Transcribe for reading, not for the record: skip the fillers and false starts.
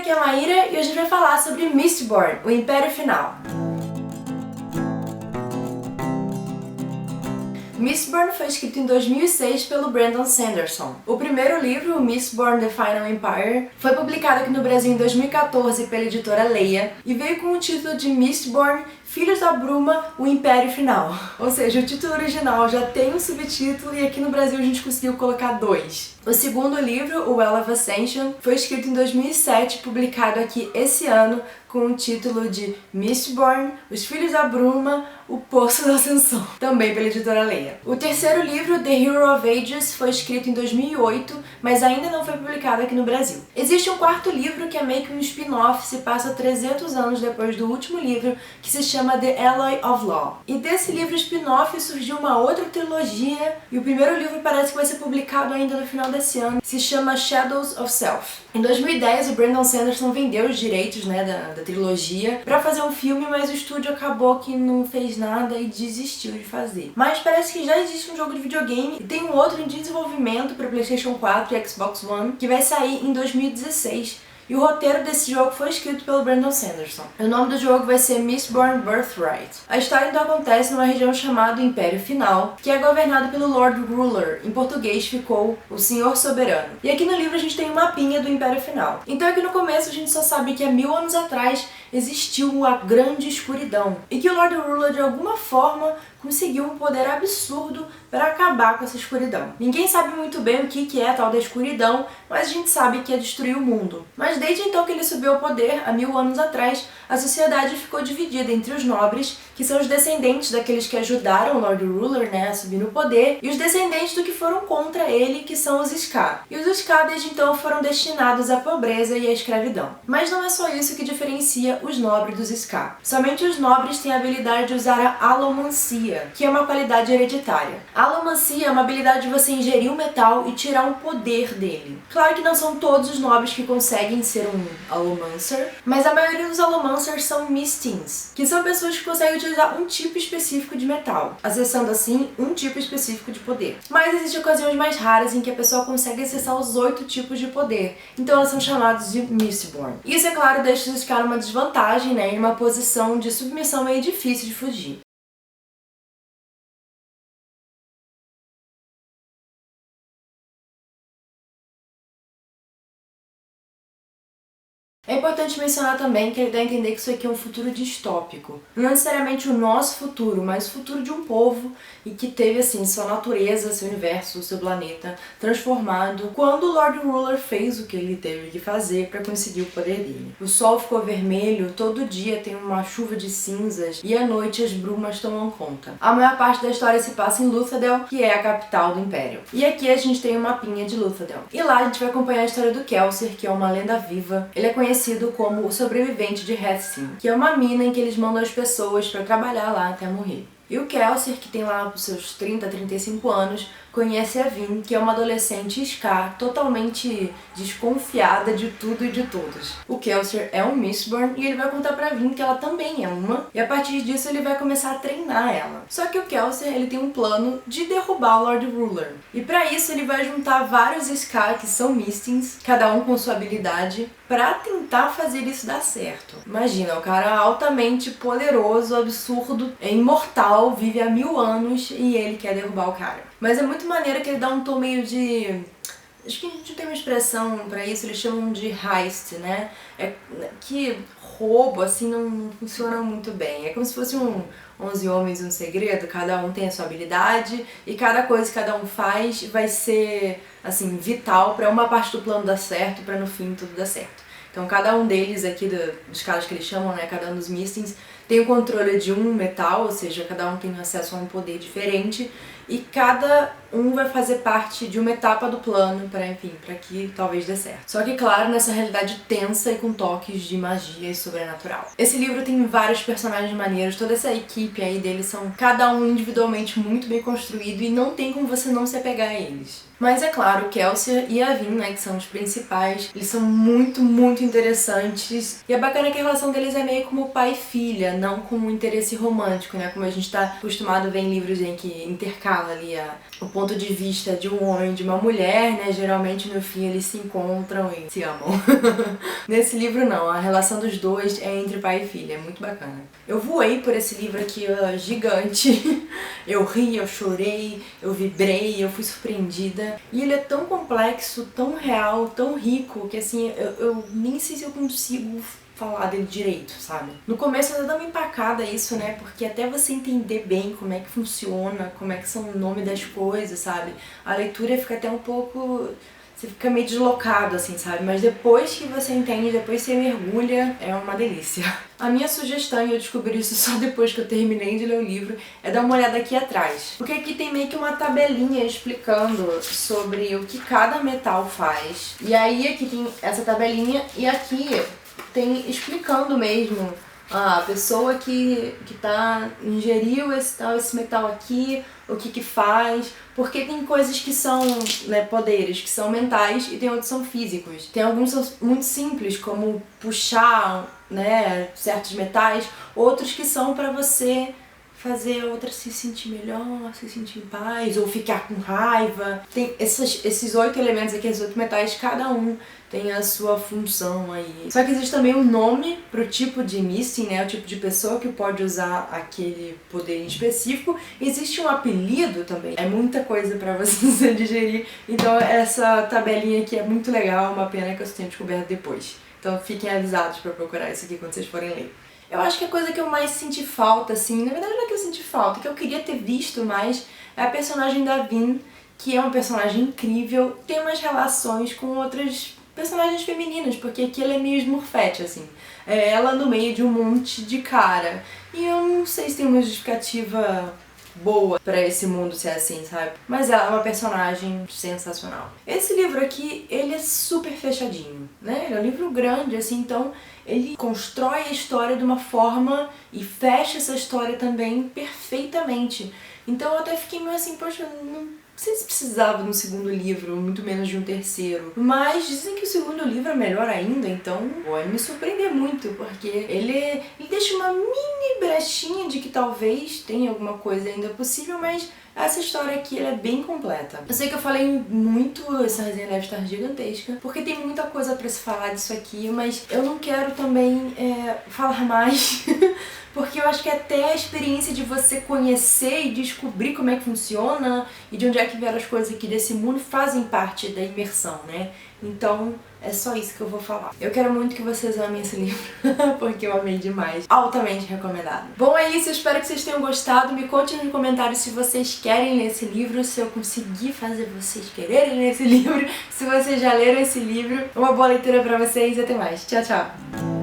aqui é a Maíra e hoje a gente vai falar sobre Mistborn, o Império Final. Mistborn foi escrito em 2006 pelo Brandon Sanderson. O primeiro livro, o Mistborn The Final Empire, foi publicado aqui no Brasil em 2014 pela editora Leia e veio com o título de Mistborn Filhos da Bruma, o Império Final. Ou seja, o título original já tem um subtítulo e aqui no Brasil a gente conseguiu colocar dois. O segundo livro, o Well of Ascension, foi escrito em 2007, publicado aqui esse ano com o título de Mistborn, Os Filhos da Bruma, O Poço da Ascensão, também pela editora Leia. O terceiro livro, The Hero of Ages, foi escrito em 2008, mas ainda não foi publicado aqui no Brasil. Existe um quarto livro que é meio que um spin-off, se passa 300 anos depois do último livro, que se chama The Alloy of Law. E desse livro spin-off surgiu uma outra trilogia, e o primeiro livro parece que vai ser publicado ainda no final desse ano, se chama Shadows of Self. Em 2010, o Brandon Sanderson vendeu os direitos, da trilogia para fazer um filme, mas o estúdio acabou que não fez nada e desistiu de fazer. Mas parece que já existe um jogo de videogame e tem um outro em desenvolvimento para PlayStation 4 e Xbox One que vai sair em 2016. E o roteiro desse jogo foi escrito pelo Brandon Sanderson. O nome do jogo vai ser Mistborn Birthright. A história então acontece numa região chamada Império Final, que é governado pelo Lord Ruler. Em português ficou o Senhor Soberano. E aqui no livro a gente tem um mapinha do Império Final. Então aqui no começo a gente só sabe que há 1000 anos atrás existiu a Grande Escuridão. E que o Lord Ruler de alguma forma conseguiu um poder absurdo para acabar com essa escuridão. Ninguém sabe muito bem o que é a tal da escuridão, mas a gente sabe que é destruir o mundo. Mas desde então que ele subiu ao poder, há 1000 anos atrás, a sociedade ficou dividida entre os nobres, que são os descendentes daqueles que ajudaram o Lord Ruler, a subir no poder, e os descendentes do que foram contra ele, que são os Skaa. E os Skaa desde então foram destinados à pobreza e à escravidão. Mas não é só isso que diferencia os nobres dos Skaa. Somente os nobres têm a habilidade de usar a alomancia, que é uma qualidade hereditária. A alomancia é uma habilidade de você ingerir um metal e tirar um poder dele. Claro que não são todos os nobres que conseguem ser um alomancer, mas a maioria dos alomancers são mistins, que são pessoas que conseguem utilizar um tipo específico de metal, acessando assim um tipo específico de poder. Mas existem ocasiões mais raras em que a pessoa consegue acessar os 8 tipos de poder, então elas são chamadas de Mistborn. Isso, é claro, deixa os caras numa desvantagem, em uma posição de submissão meio difícil de fugir. É importante mencionar também que ele dá a entender que isso aqui é um futuro distópico. Não necessariamente o nosso futuro, mas o futuro de um povo e que teve, sua natureza, seu universo, seu planeta transformado quando o Lord Ruler fez o que ele teve que fazer para conseguir o poder dele. O sol ficou vermelho, todo dia tem uma chuva de cinzas e à noite as brumas tomam conta. A maior parte da história se passa em Luthadel, que é a capital do Império. E aqui a gente tem um mapinha de Luthadel. E lá a gente vai acompanhar a história do Kelsier, que é uma lenda viva. Ele é conhecido como o sobrevivente de Hessin, que é uma mina em que eles mandam as pessoas para trabalhar lá até morrer. E o Kelsier, que tem lá os seus 30, 35 anos, conhece a Vin, que é uma adolescente Skaa, totalmente desconfiada de tudo e de todos. O Kelsier é um Mistborn e ele vai contar pra Vin que ela também é uma, e a partir disso ele vai começar a treinar ela. Só que o Kelsier, ele tem um plano de derrubar o Lord Ruler. E pra isso ele vai juntar vários Skaa que são Mistins, cada um com sua habilidade, pra tentar fazer isso dar certo. Imagina, o cara altamente poderoso, absurdo, é imortal, vive há 1000 anos e ele quer derrubar o cara. Mas é muito maneiro que ele dá um tom meio de... Acho que a gente tem uma expressão pra isso, eles chamam de heist, que roubo, não funciona muito bem. É como se fosse um 11 Homens e um Segredo, cada um tem a sua habilidade e cada coisa que cada um faz vai ser, vital pra uma parte do plano dar certo, pra no fim tudo dar certo. Então cada um deles aqui, dos caras que eles chamam, cada um dos Mistins, tem o controle de um metal, ou seja, cada um tem acesso a um poder diferente e cada um vai fazer parte de uma etapa do plano para que talvez dê certo. Só que, claro, nessa realidade tensa e com toques de magia e sobrenatural. Esse livro tem vários personagens maneiros, toda essa equipe aí deles são cada um individualmente muito bem construído e não tem como você não se apegar a eles. Mas é claro, Kelsey e a Vin, né, que são os principais, eles são muito, muito interessantes. E é bacana que a relação deles é meio como pai e filha, não como um interesse romântico, né? Como a gente tá acostumado a ver em livros em que intercala ali o ponto de vista de um homem e de uma mulher, né? Geralmente no fim eles se encontram e se amam. Nesse livro não, a relação dos dois é entre pai e filha, é muito bacana. Eu voei por esse livro aqui, gigante. Eu ri, eu chorei, eu vibrei, eu fui surpreendida. E ele é tão complexo, tão real, tão rico, que assim, eu nem sei se eu consigo falar dele direito, sabe? No começo eu dá uma empacada isso, né? Porque até você entender bem como é que funciona, como é que são o nome das coisas, sabe? A leitura fica até um pouco... Você fica meio deslocado, assim, sabe? Mas depois que você entende, depois que você mergulha, é uma delícia. A minha sugestão, e eu descobri isso só depois que eu terminei de ler o livro, é dar uma olhada aqui atrás. Porque aqui tem meio que uma tabelinha explicando sobre o que cada metal faz. E aí aqui tem essa tabelinha e aqui tem explicando mesmo a pessoa que ingeriu esse metal aqui, o que faz, porque tem coisas que são, né, poderes que são mentais e tem outros que são físicos. Tem alguns que são muito simples, como puxar, né, certos metais, outros que são pra você fazer a outra se sentir melhor, se sentir em paz, ou ficar com raiva. Tem esses 8 elementos aqui, esses 8 metais, cada um tem a sua função aí. Só que existe também um nome pro tipo de Misting, né? O tipo de pessoa que pode usar aquele poder em específico. Existe um apelido também. É muita coisa pra você digerir. Então essa tabelinha aqui é muito legal, uma pena que eu tenha descoberto depois. Então fiquem avisados pra procurar isso aqui quando vocês forem ler. Eu acho que a coisa que eu mais senti falta, assim, na verdade não é que eu senti falta, que eu queria ter visto mais, é a personagem da Vin, que é uma personagem incrível, tem umas relações com outras personagens femininas, porque aqui ela é meio Smurfette, assim. É ela no meio de um monte de cara. E eu não sei se tem uma justificativa boa pra esse mundo ser assim, sabe? Mas ela é uma personagem sensacional. Esse livro aqui, ele é super fechadinho, né? Ele é um livro grande, assim, então ele constrói a história de uma forma e fecha essa história também perfeitamente. Então eu até fiquei meio assim, poxa, não sei se precisava de um segundo livro, muito menos de um terceiro. Mas dizem que o segundo livro é melhor ainda, então pode me surpreender muito, porque ele deixa uma mini brechinha de que talvez tenha alguma coisa ainda possível, mas essa história aqui ela é bem completa. Eu sei que eu falei muito, essa resenha deve estar gigantesca, porque tem muita coisa pra se falar disso aqui, mas eu não quero também falar mais, porque eu acho que até a experiência de você conhecer e descobrir como é que funciona e de onde é que vieram as coisas aqui desse mundo fazem parte da imersão, né? Então é só isso que eu vou falar. Eu quero muito que vocês amem esse livro, porque eu amei demais. Altamente recomendado. Bom, é isso. Eu espero que vocês tenham gostado. Me conte nos comentários se vocês querem ler esse livro, se eu conseguir fazer vocês quererem ler esse livro, se vocês já leram esse livro. Uma boa leitura pra vocês e até mais. Tchau, tchau!